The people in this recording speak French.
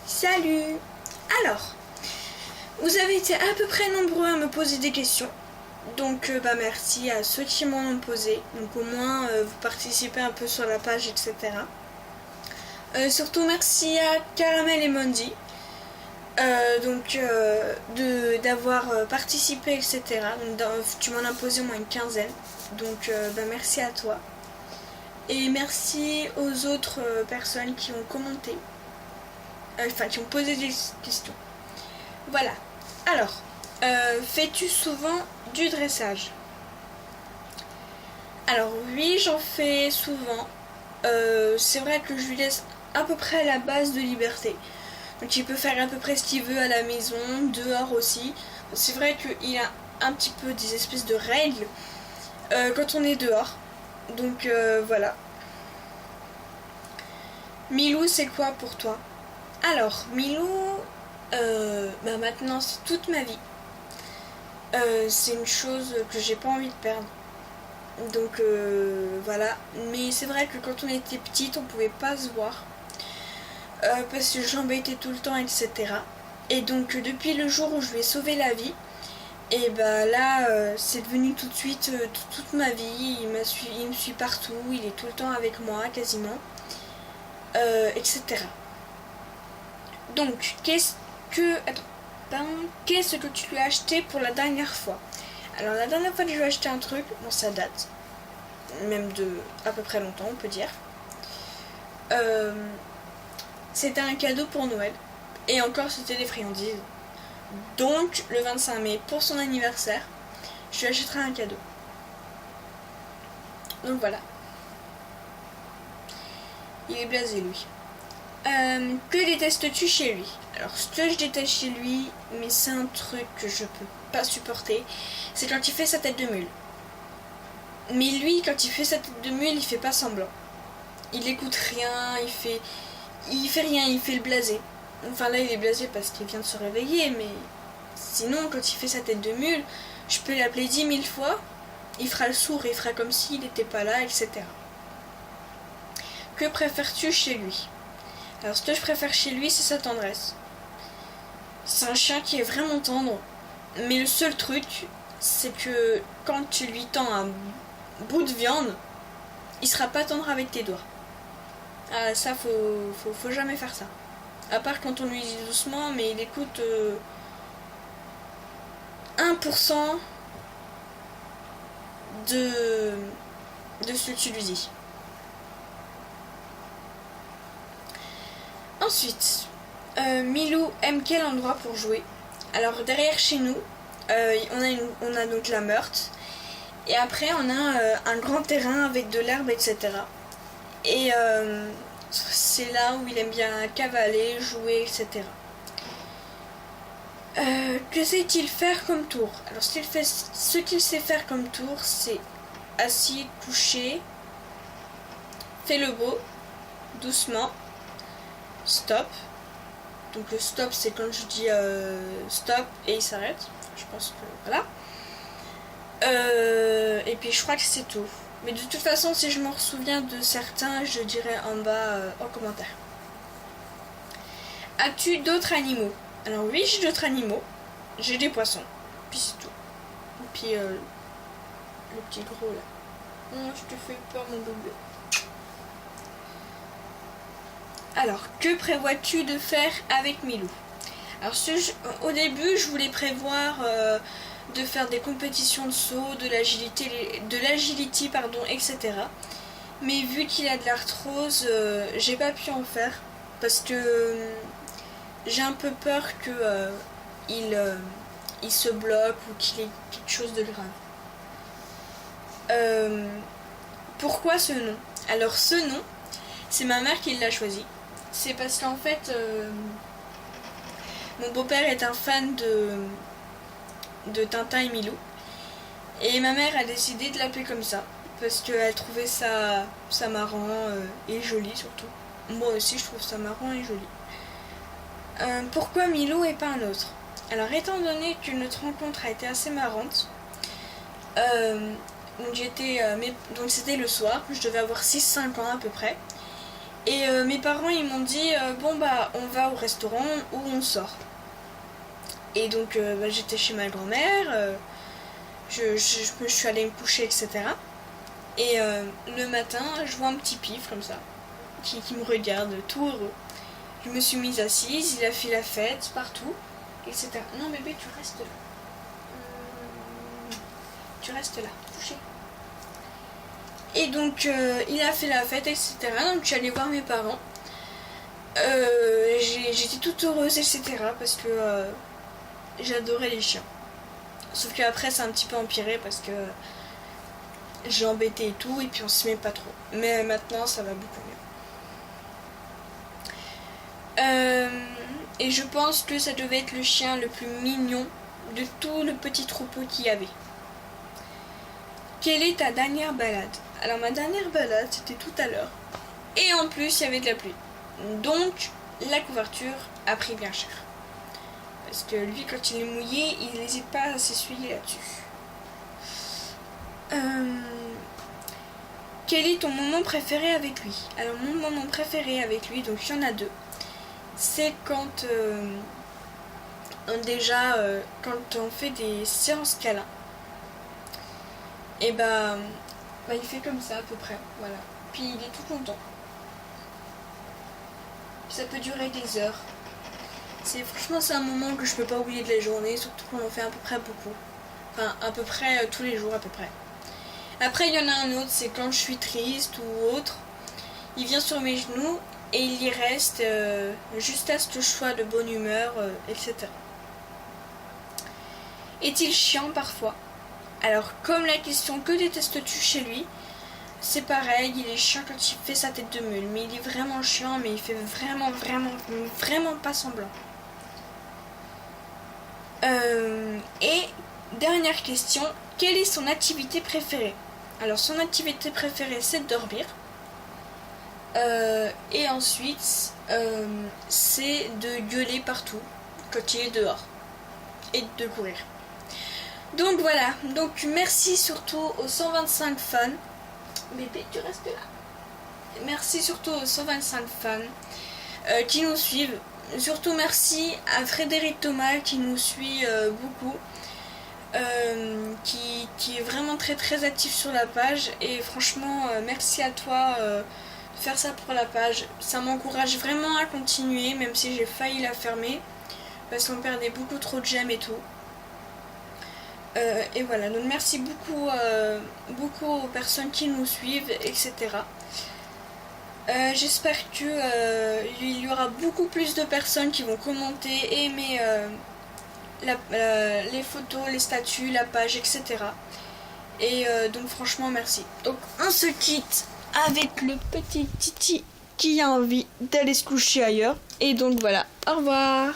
Salut! Alors, vous avez été à peu près nombreux à me poser des questions. Donc merci à ceux qui m'en ont posé. Donc au moins vous participez un peu sur la page, etc. Surtout merci à Caramel et Mondi. D'avoir participé, etc. Tu m'en as posé au moins une quinzaine. Donc merci à toi. Et merci aux autres personnes qui ont commenté. Qui ont posé des questions. Voilà. Alors, fais-tu souvent du dressage? Alors oui, j'en fais souvent. C'est vrai que je lui laisse à peu près la base de liberté. Donc il peut faire à peu près ce qu'il veut à la maison, dehors aussi. C'est vrai qu'il a un petit peu des espèces de règles quand on est dehors. Donc voilà. Milou, c'est quoi pour toi? Alors, Milou, maintenant c'est toute ma vie. C'est une chose que j'ai pas envie de perdre. Donc voilà. Mais c'est vrai que quand on était petite, on pouvait pas se voir. Parce que je l'embêtais tout le temps, etc. Et donc depuis le jour où je lui ai sauvé la vie, et là c'est devenu tout de suite toute ma vie. Il me suit partout, il est tout le temps avec moi quasiment, etc. Donc qu'est-ce que tu lui as acheté pour la dernière fois? Alors la dernière fois que je lui ai acheté un truc, bon ça date même de à peu près longtemps, on peut dire. C'était un cadeau pour Noël. Et encore, c'était des friandises. Donc, le 25 mai, pour son anniversaire, je lui achèterai un cadeau. Donc voilà. Il est blasé, lui. Que détestes-tu chez lui? Alors, ce que je déteste chez lui, mais c'est un truc que je peux pas supporter, c'est quand il fait sa tête de mule. Mais lui, quand il fait sa tête de mule, il fait pas semblant. Il écoute rien, il fait rien, il fait le blasé. Enfin là il est blasé parce qu'il vient de se réveiller, mais sinon quand il fait sa tête de mule, je peux l'appeler 10 000 fois, il fera le sourd, il fera comme s'il n'était pas là, etc. Que préfères-tu chez lui? Alors ce que je préfère chez lui, c'est sa tendresse. C'est un chien qui est vraiment tendre, mais le seul truc, c'est que quand tu lui tends un bout de viande, il sera pas tendre avec tes doigts. Ah, ça, faut jamais faire ça. À part quand on lui dit doucement, mais il écoute 1% de ce que tu lui dis. Ensuite, Milou aime quel endroit pour jouer? Alors derrière chez nous, on a donc la meurthe. Et après on a un grand terrain avec de l'herbe, etc. Et c'est là où il aime bien cavaler, jouer, etc. Que sait-il faire comme tour? Alors ce qu'il sait faire comme tour, c'est assis, couché, fais le beau, doucement, stop. Donc le stop, c'est quand je dis stop et il s'arrête. Je pense que voilà. Et puis je crois que c'est tout. Mais de toute façon, si je me souviens de certains, je dirai en bas en commentaire. As-tu d'autres animaux? Alors oui, j'ai d'autres animaux. J'ai des poissons. Puis c'est tout. Et puis le petit gros là. Oh, je te fais peur mon bébé. Alors, que prévois-tu de faire avec Milou? Alors au début, je voulais prévoir de faire des compétitions de saut, de l'agility, etc. Mais vu qu'il a de l'arthrose, j'ai pas pu en faire parce que j'ai un peu peur que il se bloque ou qu'il ait quelque chose de grave. Pourquoi ce nom? Alors ce nom, c'est ma mère qui l'a choisi. C'est parce qu'en fait, mon beau-père est un fan de Tintin et Milou. Et ma mère a décidé de l'appeler comme ça. Parce qu'elle trouvait ça marrant et joli surtout. Moi aussi je trouve ça marrant et joli. Pourquoi Milou et pas un autre? Alors étant donné que notre rencontre a été assez marrante, donc c'était le soir, je devais avoir 6-5 ans à peu près. Et mes parents ils m'ont dit bon bah on va au restaurant ou on sort. Et donc j'étais chez ma grand-mère, je suis allée me coucher, etc. Et le matin je vois un petit pif comme ça qui me regarde tout heureux. Je me suis mise assise, il a fait la fête partout, etc. Non bébé tu restes là. Tu restes là, couché. Et donc il a fait la fête, etc. Donc je suis allée voir mes parents. J'étais toute heureuse, etc. Parce que j'adorais les chiens. Sauf qu'après ça a un petit peu empiré parce que j'ai embêté et tout. Et puis on s'y met pas trop. Mais maintenant ça va beaucoup mieux. Et je pense que ça devait être le chien le plus mignon de tout le petit troupeau qu'il y avait. Quelle est ta dernière balade? Alors ma dernière balade c'était tout à l'heure. Et en plus il y avait de la pluie. Donc la couverture a pris bien cher. Parce que lui quand il est mouillé il n'hésite pas à s'essuyer là-dessus. Quel est ton moment préféré avec lui? Alors mon moment préféré avec lui, donc il y en a deux. C'est quand quand on fait des séances câlins. Et bah il fait comme ça à peu près, voilà. Puis il est tout content. Ça peut durer des heures. Franchement c'est un moment que je peux pas oublier de la journée, surtout qu'on en fait à peu près beaucoup. Enfin à peu près tous les jours à peu près. Après il y en a un autre, c'est quand je suis triste ou autre. Il vient sur mes genoux et il y reste juste à ce choix de bonne humeur, etc. Est-il chiant parfois? Alors comme la question que détestes-tu chez lui, c'est pareil, il est chiant quand il fait sa tête de mule, mais il est vraiment chiant, mais il fait vraiment pas semblant. Et dernière question, quelle est son activité préférée? Alors son activité préférée c'est de dormir. Et ensuite c'est de gueuler partout quand il est dehors et de courir. Donc voilà, donc merci surtout aux 125 fans. Bébé tu restes là. Merci surtout aux 125 fans qui nous suivent. Surtout merci à Frédéric Thomas qui nous suit beaucoup, qui est vraiment très actif sur la page. Et franchement merci à toi de faire ça pour la page. Ça m'encourage vraiment à continuer, même si j'ai failli la fermer parce qu'on perdait beaucoup trop de j'aime et tout. Et voilà, donc merci beaucoup aux personnes qui nous suivent, etc. J'espère que il y aura beaucoup plus de personnes qui vont commenter, aimer les photos, les statuts, la page, etc. Et donc franchement merci. Donc on se quitte avec le petit Titi qui a envie d'aller se coucher ailleurs. Et donc voilà, au revoir.